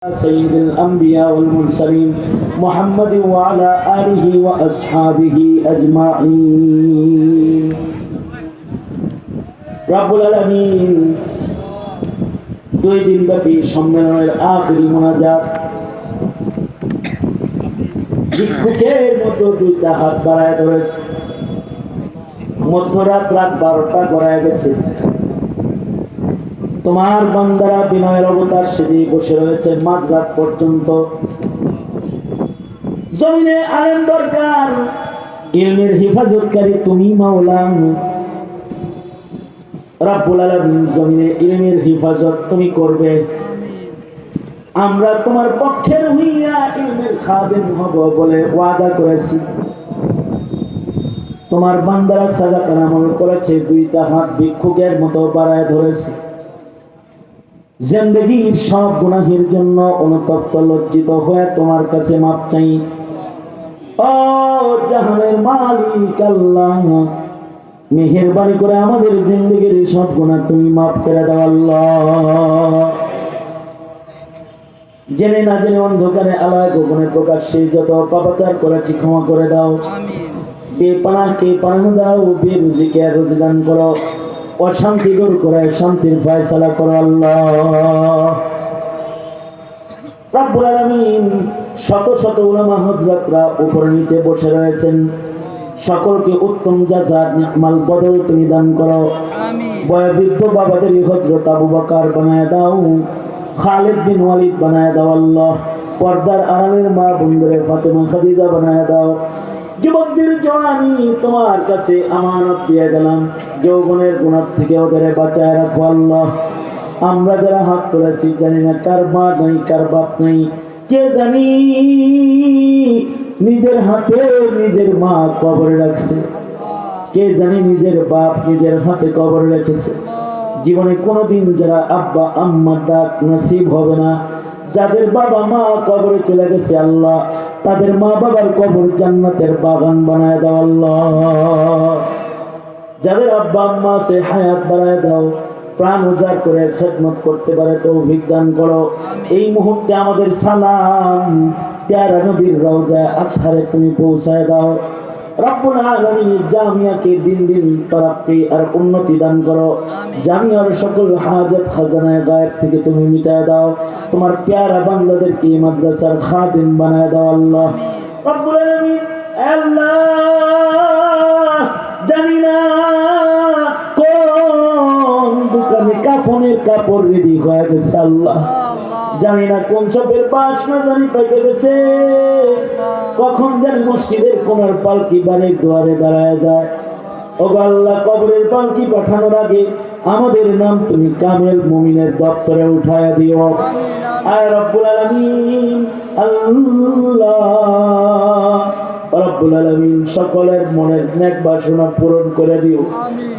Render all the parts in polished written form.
سيد الأنبياء والمرسلين محمد وعلى آله وأصحابه أجمعين رب العالمين দুই দিন ব্যাপী সম্মেলনের আখেরি মোনাজাত ভিক্ষুকের মতো দুইটা হাত বাড়ায় ধরেছে। মধ্যরাত রাত 12টা গড়ায় গেছে। তোমার বান্দারা বিনয়ের অবতার সেজে বসে রয়েছে মাঝরাত পর্যন্ত। জমিনে আলেম দরকার, ইলমের হেফাজতকারী তুমি মাওলা। রব্বুল আলামিন জমিনে ইলমের হেফাজত তুমি করবে। আমরা তোমার পক্ষের হইয়া ইলমের খাদেম হব বলে ওয়াদা করেছি। তোমার বান্দারা সাদাকার আমল করেছে, দুইটা হাত ভিক্ষুকের মতো বাড়ায় ধরেছে। জিন্দেগীর সব গুনাহের জন্য অনুতপ্ত লজ্জিত হয়ে তোমার কাছে মাপ চাই। ও জাহানের মালিক আল্লাহ, মেহেরবানি করে আমাদের জিন্দেগীর সব গুনাহ তুমি মাফ করে দাও আল্লাহ। জেনে না জেনে অন্ধকারে আলায় গোপনে প্রকাশ্যে যত পাপাচার করেছি ক্ষমা করে দাও। বেপানাকে পানা দাও, বেরুজিকে রুজি দান করো, অশান্তি দূর করে শান্তির ফয়সালা করো আল্লাহ। রব্বুল আলামিন শত শত উলামা হযরতরা উপরে নিচে বসে রয়েছেন, সকলকে উত্তম জাযা নি'মাল বদল তুমি দান করো। বয়োবৃদ্ধ বাবাদের হযরত আবু বকর বানায় দাও, খালিদ বিন ওয়ালিদ বানায় দাও আল্লাহ। পর্দার আড়ালের মা বোনদের ফাতেমা খাদিজা বানায় দাও। যুবকদের জওয়ানি তোমার কাছে আমানত দিয়ে গেলাম, যৌবনের গুনাহ থেকে ওদের বাঁচায় রাখো আল্লাহ। আমরা যারা হাত তুলেছি জানি না কার মা নাই কার বাপ নাই, কে জানি নিজের হাতে নিজের মা কবরে রাখছে, কে জানি নিজের বাপ নিজের হাতে কবরে রেখেছে। জীবনে কোনোদিন যারা আব্বা আম্মা ডাক নসিব হবে না, যাদের বাবা মা কবরে চলে গেছে আল্লাহ, তাদের মা বাবার কবর জান্নাতের বাগান বানায় দাও আল্লাহ। যাদের আব্বা আম্মা আছে হায়াত বাড়ায় দাও, প্রাণ উজাড় করে খেদমত করতে পারে তৌফিক দান করো। এই মুহূর্তে আমাদের সালাম প্যারা নবীর রওজা আতহারে তুমি পৌঁছায় দাও। রব্বুল আলামিন জামিয়াকে দিন দিন তরাক্কি আর উন্নতি দান করো। জামিয়ার সকল হাজত খাজানায়ে গায়ব থেকে তুমি মিটায় দাও। তোমার প্যারা বান্দাদেরকে মাদ্রাসার খাদিম বানায় দাও আল্লাহ। রব্বুল আলামিন আল্লাহ, জানি না কোন দোকানে কাফনের কাপড় রেডি হয়ে গেছে আল্লাহ, জানি না কোন সবের বাসনা জানি পাইতে গেছে, কখন জানি মসজিদের কোনার পালকি বাড়ির দুয়ারে দাঁড়ায় যায়। ও আল্লাহ, কবরের পালকি পাঠানোর আগে আমাদের নাম তুমি কামেল মুমিনের দপ্তরে উঠায়া দিও। আর রব্বুল আলামিন আল্লাহ, রব্বুল আলামিন সকলের মনের নেক বাসনা পূরণ করে দিও।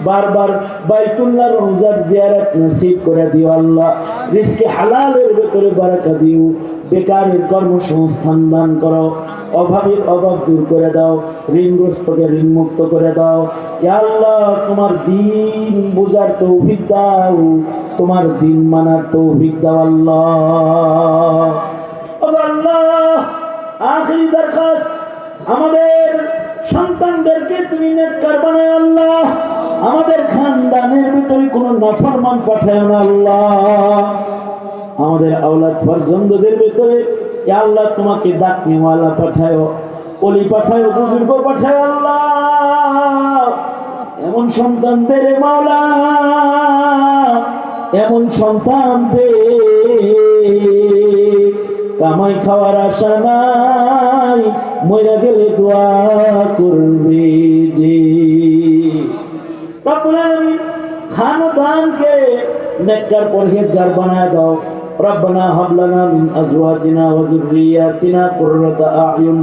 বারবার বাইতুল্লাহর রওজার জিয়ারত নসিব করে দিও আল্লাহ। রিজকে হালালের ভিতরে বারাকা দিও। বেকারের কর্মসংস্থান দান করো। অভাবের অভাব দূর করে দাও। ঋণগ্রস্তকে ঋণ মুক্ত করে দাও। ইয়া আল্লাহ, তোমার দ্বীন বুঝার তৌফিক দাও, তোমার দ্বীন মানার তৌফিক দাও আল্লাহ। ও আল্লাহ, আখিরি দরখাস্ত, আমাদের সন্তানদেরকে তুমি নেককার বানাও আল্লাহ। আমাদের খানদানের ভিতরে কোনো নাফরমান পাঠায় না আল্লাহ। আমাদের আওলাদ ফরজন্দদের ভিতরে ইয়া আল্লাহ তোমাকে ডাকনেওয়ালা পাঠায়ো, ওলি পাঠায়ো, বুজুর্গ পাঠায়ো আল্লাহ। এমন সন্তান দে রে মাওলা, এমন সন্তান দে কামাই খাওয়ার আশা নাই, মইরা গেলে দোয়া করবে যে। রব্বুল আলামিন খানদানকে নেককার পরহেজগার বানায় দাও। রব্বানা হাব লানা মিন আজওয়াজিনা ওয়া যুররিয়াতিনা কুররাতা আ'য়ুন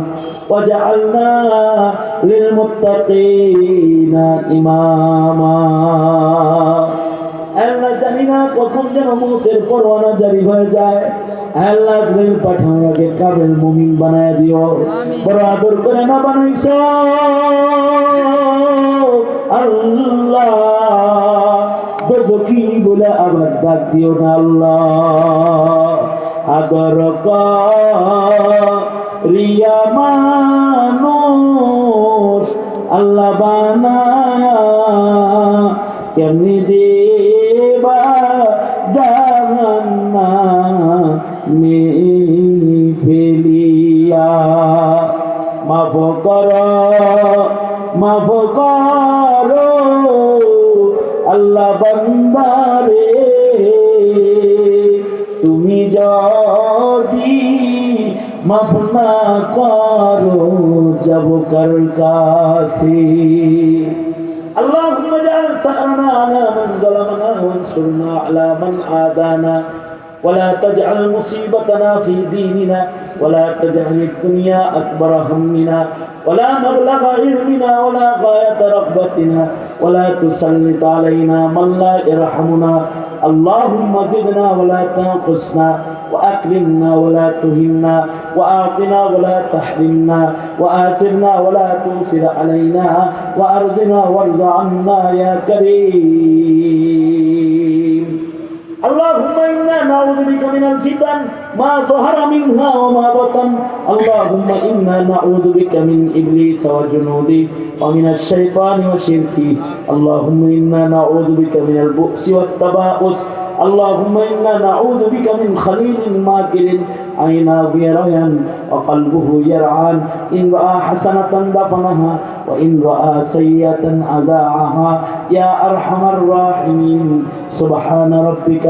ওয়াজআলনা লিল মুত্তাকিনা ইমামা। আল্লাহ, জানি না কখন যেন মওতের পরওয়ানা জারি হয়ে যায়। আল্লাহ, আজরাইল পাঠানোর আগে কামেল মুমিন বানায় দিও। বড় আদর করে না বানাইছো আল্লাহ, দোজখী বলে আবার ডাক দিও না আল্লাহ। আদর করিয়া মানুষ আল্লাহ বানায়া কেমনি দেবা জাহান্নামে ফেলিয়া। মাফ করো আল্লাহ বান্দারে, তুমি যদি মাফ না করো যাব কার কাছে। اللهم اجعل ثأرنا على من ظلمنا وانصرنا على من عادانا ولا تجعل مصيبتنا في ديننا ولا تجعل الدنيا أكبر همنا ولا مبلغ علمنا ولا غاية رغبتنا ولا تسلط علينا من لا يرحمنا. اللهم زدنا ولا تنقصنا وأكرمنا ولا تهنا وأعطنا ولا تحرمنا وآثرنا ولا تؤثر علينا وأرزقنا وارض عنا يا كريم. اللهم إنا نعوذ بك من الفتن ما ظهر منها وما بطن. اللهم إنا نعوذ بك من إبليس وجنوده ومن الشيطان وشركه. اللهم إنا نعوذ بك من البؤس والتباؤس. اللهم إنا نعوذ بك من خليل ماكر عيناه يريان وقلبه يرعان إن رأى حسنة دفنها وإن رأى سيئة أذاعها يا أرحم الراحمين. سبحان ربك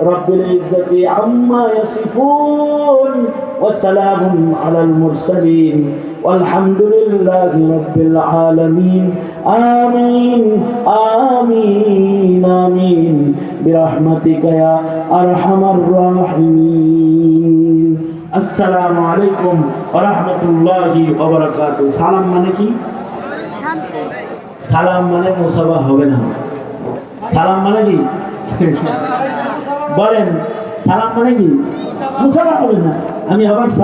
رب العزة عما يصفون وسلام على المرسلين والحمد لله رب العالمين. آمين آمين آمين برحمتك يا أرحم الراحمين. السلام عليكم ورحمة الله وبركاته. সালাম মানে কি? সালাম মানে মুসাফা হবে না। সালাম মানে কি? বলেন সালাম মানে কি? মুসাফা হবে না। আমি আবার